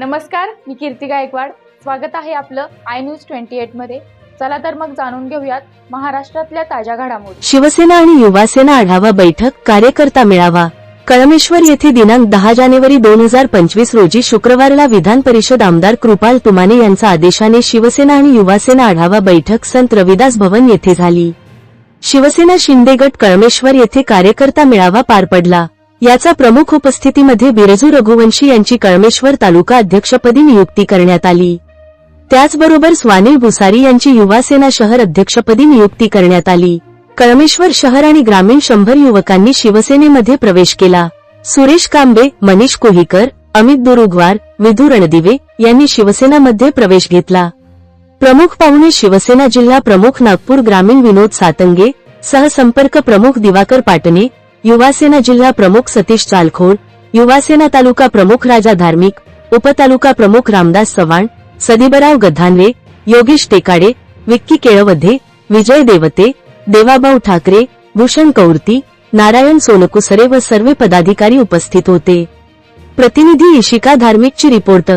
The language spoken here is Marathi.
नमस्कार, मी कीर्ती गायकवाड. स्वागत आहे आपलं आय न्यूज 28 मध्ये. चला तर मग जाणून घेऊयात महाराष्ट्रातल्या ताज्या घडामोडी. शिवसेना आणि युवासेना आढावा बैठक, कार्यकर्ता मेळावा. कळमेश्वर येथे दिनांक 10 जानेवारी 2025 रोजी शुक्रवारला विधान परिषद आमदार कृपाल तुमाने यांच्या आदेशाने शिवसेना आणि युवासेना आढावा बैठक संत रविदास भवन येथे झाली. शिवसेना शिंदे गट कळमेश्वर येथे कार्यकर्ता मेळावा पार पडला. याचा प्रमुख उपस्थितीमध्ये बिरजू रघुवंशी यांची कळमेश्वर तालुका अध्यक्षपदी नियुक्ती करण्यात आली. त्याचबरोबर स्वानिल भुसारी यांची युवासेना शहर अध्यक्षपदी नियुक्ती करण्यात आली. कळमेश्वर शहर आणि ग्रामीण 100 युवकांनी शिवसेनेमध्ये प्रवेश केला. सुरेश कांबे, मनीष कोहीकर, अमित दुरुगवार, विधू रणदिवे यांनी शिवसेनामध्ये प्रवेश घेतला. प्रमुख पाहुणे शिवसेना जिल्हा प्रमुख नागपूर ग्रामीण विनोद सातंगे, सहसंपर्क प्रमुख दिवाकर पाटणे, युवासेना जिल्हा प्रमुख सतीश चालखोड, युवासेना तालुका प्रमुख राजा धार्मिक, उपतालुका प्रमुख रामदास चव्हाण, सदीबराव गधानवे, योगेश टेकाडे, विक्की केळवध्ये, विजय देवते, देवाभाऊ ठाकरे, भूषण कौरती, नारायण सोनकुसरे व सर्व पदाधिकारी उपस्थित होते. प्रतिनिधी इशिका धार्मिकची रिपोर्ट.